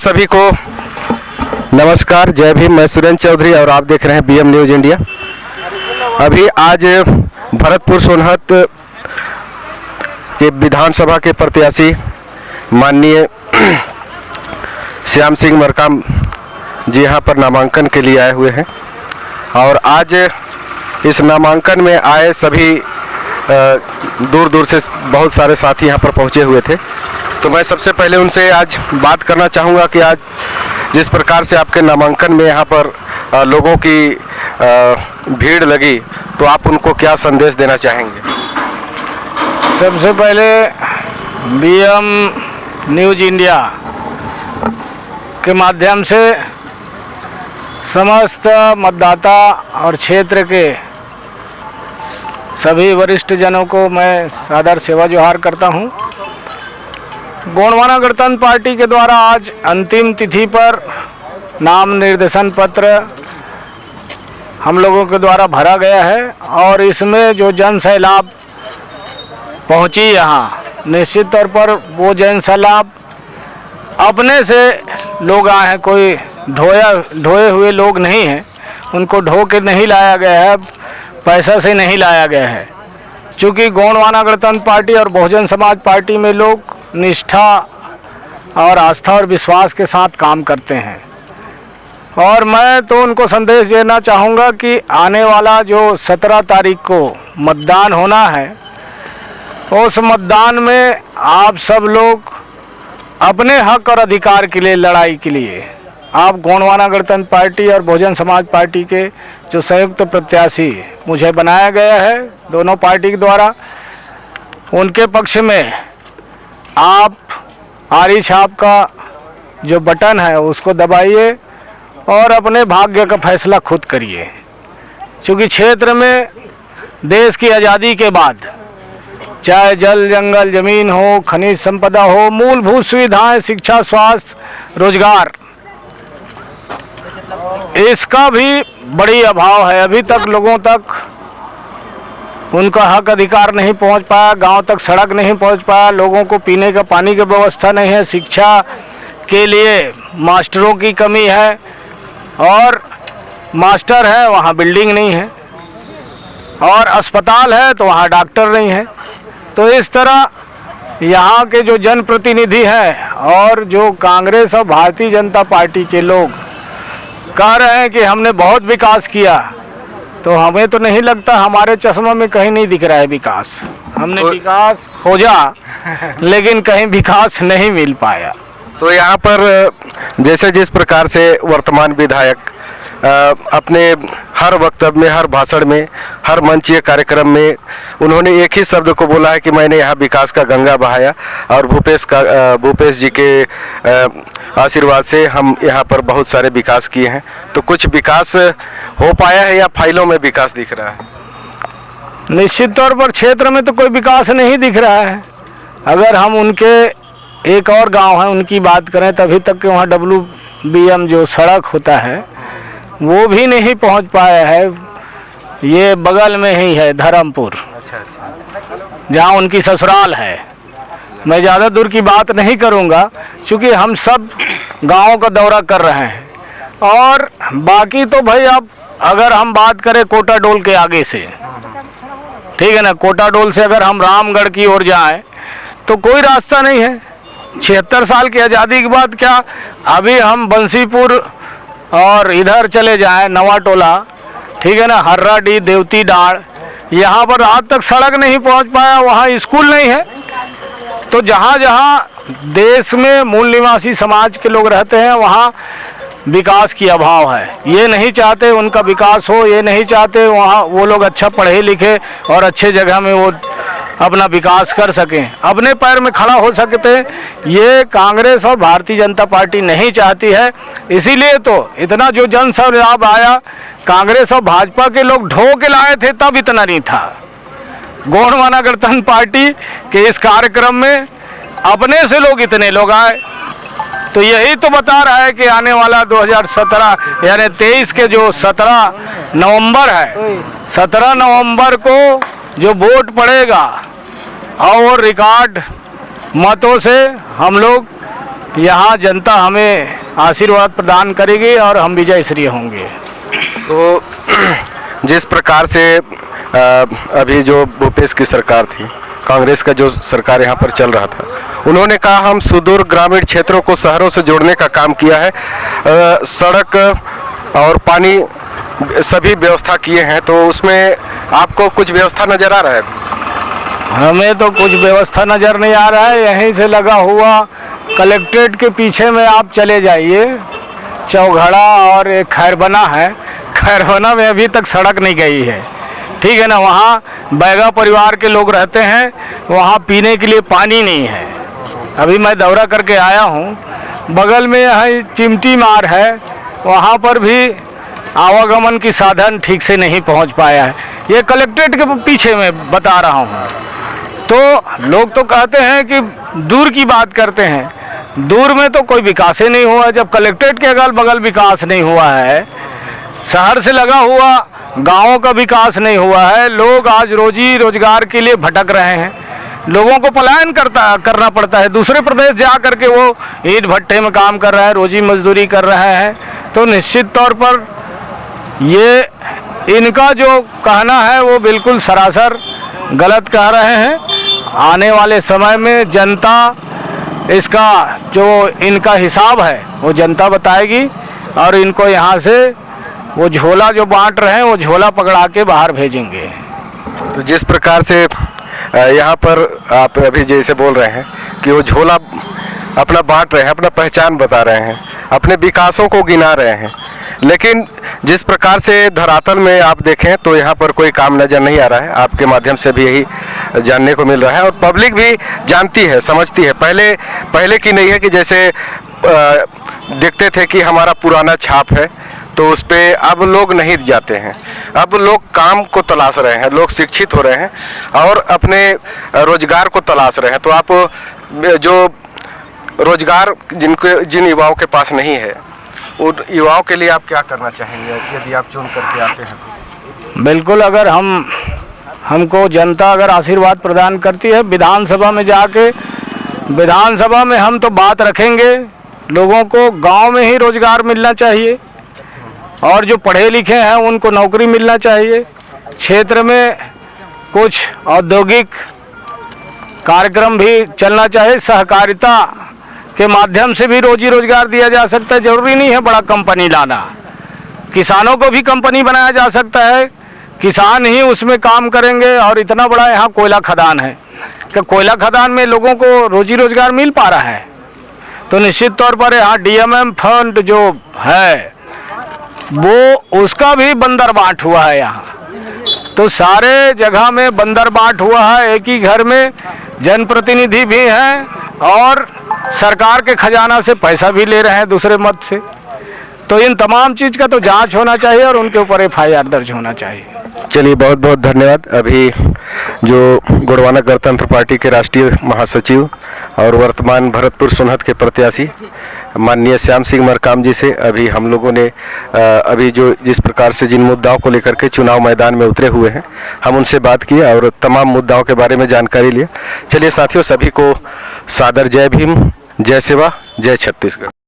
सभी को नमस्कार, जय भीम। मैं सुरेंद्र चौधरी और आप देख रहे हैं बीएम न्यूज़ इंडिया। अभी आज भरतपुर सोनहत के विधानसभा के प्रत्याशी माननीय श्याम सिंह मरकाम जी यहाँ पर नामांकन के लिए आए हुए हैं और आज इस नामांकन में आए सभी दूर दूर से बहुत सारे साथी यहाँ पर पहुँचे हुए थे। तो मैं सबसे पहले उनसे आज बात करना चाहूँगा कि आज जिस प्रकार से आपके नामांकन में यहाँ पर लोगों की भीड़ लगी, तो आप उनको क्या संदेश देना चाहेंगे? सबसे पहले बीएम न्यूज़ इंडिया के माध्यम से समस्त मतदाता और क्षेत्र के सभी वरिष्ठ जनों को मैं सादर सेवा जोहार करता हूं। गोंडवाना गणतंत्र पार्टी के द्वारा आज अंतिम तिथि पर नाम निर्देशन पत्र हम लोगों के द्वारा भरा गया है और इसमें जो जन सैलाब पहुंची यहाँ, निश्चित तौर पर वो जन सैलाब अपने से लोग आए हैं, कोई ढोए हुए लोग नहीं हैं। उनको ढो के नहीं लाया गया है, पैसा से नहीं लाया गया है। चूँकि गोंडवाना गणतंत्र पार्टी और बहुजन समाज पार्टी में लोग निष्ठा और आस्था और विश्वास के साथ काम करते हैं और मैं तो उनको संदेश देना चाहूँगा कि आने वाला जो 17 तारीख को मतदान होना है, उस मतदान में आप सब लोग अपने हक और अधिकार के लिए लड़ाई के लिए आप गोंडवाना गणतंत्र पार्टी और बहुजन समाज पार्टी के जो संयुक्त प्रत्याशी मुझे बनाया गया है दोनों पार्टी के द्वारा, उनके पक्ष में आप आरी छाप का जो बटन है उसको दबाइए और अपने भाग्य का फैसला खुद करिए। क्योंकि क्षेत्र में देश की आज़ादी के बाद चाहे जल जंगल जमीन हो, खनिज संपदा हो, मूलभूत सुविधाएं, शिक्षा, स्वास्थ्य, रोजगार, इसका भी बड़ी अभाव है। अभी तक लोगों तक उनका हक अधिकार नहीं पहुंच पाया, गांव तक सड़क नहीं पहुंच पाया, लोगों को पीने का पानी की व्यवस्था नहीं है, शिक्षा के लिए मास्टरों की कमी है और मास्टर है वहां बिल्डिंग नहीं है और अस्पताल है तो वहां डॉक्टर नहीं है। तो इस तरह यहाँ के जो जनप्रतिनिधि हैं और जो कांग्रेस और भारतीय जनता पार्टी के लोग कह रहे हैं कि हमने बहुत विकास किया, तो हमें तो नहीं लगता, हमारे चश्मा में कहीं नहीं दिख रहा है विकास। हमने विकास खोजा लेकिन कहीं विकास नहीं मिल पाया। तो यहाँ पर जैसे जिस प्रकार से वर्तमान विधायक अपने हर वक्तव्य में, हर भाषण में, हर मंचीय कार्यक्रम में उन्होंने एक ही शब्द को बोला है कि मैंने यहाँ विकास का गंगा बहाया और भूपेश जी के आशीर्वाद से हम यहाँ पर बहुत सारे विकास किए हैं। तो कुछ विकास हो पाया है या फाइलों में विकास दिख रहा है? निश्चित तौर पर क्षेत्र में तो कोई विकास नहीं दिख रहा है। अगर हम उनके एक और गांव है उनकी बात करें, तभी तक के वहाँ WBM जो सड़क होता है वो भी नहीं पहुँच पाया है। ये बगल में ही है धर्मपुर, जहाँ उनकी ससुराल है। मैं ज़्यादा दूर की बात नहीं करूँगा क्योंकि हम सब गाँव का दौरा कर रहे हैं। और बाकी तो भाई अब अगर हम बात करें कोटाडोल के आगे से, ठीक है ना, कोटाडोल से अगर हम रामगढ़ की ओर जाएं तो कोई रास्ता नहीं है। 76 साल की आज़ादी के बाद क्या अभी हम बंसीपुर और इधर चले जाएं नवा टोला, ठीक है ना, हर्राडी, देवती डाड़, यहाँ पर आज तक सड़क नहीं पहुँच पाया, वहाँ स्कूल नहीं है। तो जहाँ जहाँ देश में मूल निवासी समाज के लोग रहते हैं वहाँ विकास की अभाव है। ये नहीं चाहते उनका विकास हो, ये नहीं चाहते वहाँ वो लोग अच्छा पढ़े लिखे और अच्छे जगह में वो अपना विकास कर सकें, अपने पैर में खड़ा हो सकते हैं। ये कांग्रेस और भारतीय जनता पार्टी नहीं चाहती है। इसीलिए तो इतना जो जन सैलाब आया, कांग्रेस और भाजपा के लोग ढो के लाए थे तब इतना नहीं था। गोंडवाना गणतंत्र पार्टी के इस कार्यक्रम में अपने से लोग इतने लोग आए, तो यही तो बता रहा है कि आने वाला 2017 यानी 23 के जो 17 नवंबर है, 17 नवंबर को जो वोट पड़ेगा और रिकॉर्ड मतों से हम लोग यहाँ जनता हमें आशीर्वाद प्रदान करेगी और हम विजय श्री होंगे। तो जिस प्रकार से अभी जो भूपेश की सरकार थी, कांग्रेस का जो सरकार यहाँ पर चल रहा था, उन्होंने कहा हम सुदूर ग्रामीण क्षेत्रों को शहरों से जोड़ने का काम किया है, सड़क और पानी सभी व्यवस्था किए हैं। तो उसमें आपको कुछ व्यवस्था नज़र आ रहा है? हमें तो कुछ व्यवस्था नज़र नहीं आ रहा है। यहीं से लगा हुआ कलेक्ट्रेट के पीछे में आप चले जाइए, चौघड़ा और एक खैरबना है, खैरबना में अभी तक सड़क नहीं गई है, ठीक है ना। वहाँ बैगा परिवार के लोग रहते हैं, वहाँ पीने के लिए पानी नहीं है। अभी मैं दौरा करके आया हूँ, बगल में यहाँ चिमटी मार है, वहाँ पर भी आवागमन की साधन ठीक से नहीं पहुँच पाया है। ये कलेक्ट्रेट के पीछे में बता रहा हूँ। तो लोग तो कहते हैं कि दूर की बात करते हैं, दूर में तो कोई विकास ही नहीं हुआ। जब कलेक्ट्रेट के अगल बगल विकास नहीं हुआ है, शहर से लगा हुआ गांवों का विकास नहीं हुआ है, लोग आज रोजी रोजगार के लिए भटक रहे हैं, लोगों को पलायन करना पड़ता है, दूसरे प्रदेश जा करके वो ईंट भट्टे में काम कर रहा है, रोजी मजदूरी कर रहा है। तो निश्चित तौर पर ये इनका जो कहना है वो बिल्कुल सरासर गलत कह रहे हैं। आने वाले समय में जनता इसका जो इनका हिसाब है वो जनता बताएगी और इनको यहाँ से वो झोला जो बांट रहे हैं वो झोला पकड़ा के बाहर भेजेंगे। तो जिस प्रकार से यहाँ पर आप अभी जैसे बोल रहे हैं कि वो झोला अपना बांट रहे हैं, अपना पहचान बता रहे हैं, अपने विकासों को गिना रहे हैं, लेकिन जिस प्रकार से धरातल में आप देखें तो यहाँ पर कोई काम नज़र नहीं आ रहा है। आपके माध्यम से भी यही जानने को मिल रहा है और पब्लिक भी जानती है, समझती है। पहले की नहीं है कि जैसे देखते थे कि हमारा पुराना छाप है तो उस पर अब लोग नहीं जाते हैं, अब लोग काम को तलाश रहे हैं, लोग शिक्षित हो रहे हैं और अपने रोजगार को तलाश रहे हैं। तो आप जो रोजगार जिन युवाओं के पास नहीं है, उन युवाओं के लिए आप क्या करना चाहेंगे यदि आप चुन करके आते हैं? बिल्कुल, अगर हमको जनता अगर आशीर्वाद प्रदान करती है, विधानसभा में जाके विधानसभा में हम तो बात रखेंगे, लोगों को गांव में ही रोजगार मिलना चाहिए और जो पढ़े लिखे हैं उनको नौकरी मिलना चाहिए। क्षेत्र में कुछ औद्योगिक कार्यक्रम भी चलना चाहिए, सहकारिता के माध्यम से भी रोजी रोजगार दिया जा सकता है। जरूरी नहीं है बड़ा कंपनी लाना, किसानों को भी कंपनी बनाया जा सकता है, किसान ही उसमें काम करेंगे। और इतना बड़ा यहाँ कोयला खदान है कि कोयला खदान में लोगों को रोजी रोजगार मिल पा रहा है। तो निश्चित तौर पर यहाँ DMM फंड जो है वो उसका भी बंदर बांट हुआ है यहाँ। तो सारे जगह में बंदर बांट हुआ है, एक ही घर में जनप्रतिनिधि भी हैं और सरकार के खजाना से पैसा भी ले रहे हैं दूसरे मत से। तो इन तमाम चीज़ का तो जांच होना चाहिए और उनके ऊपर FIR दर्ज होना चाहिए। चलिए, बहुत बहुत धन्यवाद। अभी जो गोंडवाना गणतंत्र पार्टी के राष्ट्रीय महासचिव और वर्तमान भरतपुर सोनहत के प्रत्याशी माननीय श्याम सिंह मरकाम जी से अभी हम लोगों ने अभी जो जिस प्रकार से जिन मुद्दाओं को लेकर के चुनाव मैदान में उतरे हुए हैं, हम उनसे बात की और तमाम मुद्दाओं के बारे में जानकारी लिया। चलिए साथियों, सभी को सादर जय भीम, जय सेवा, जय छत्तीसगढ़।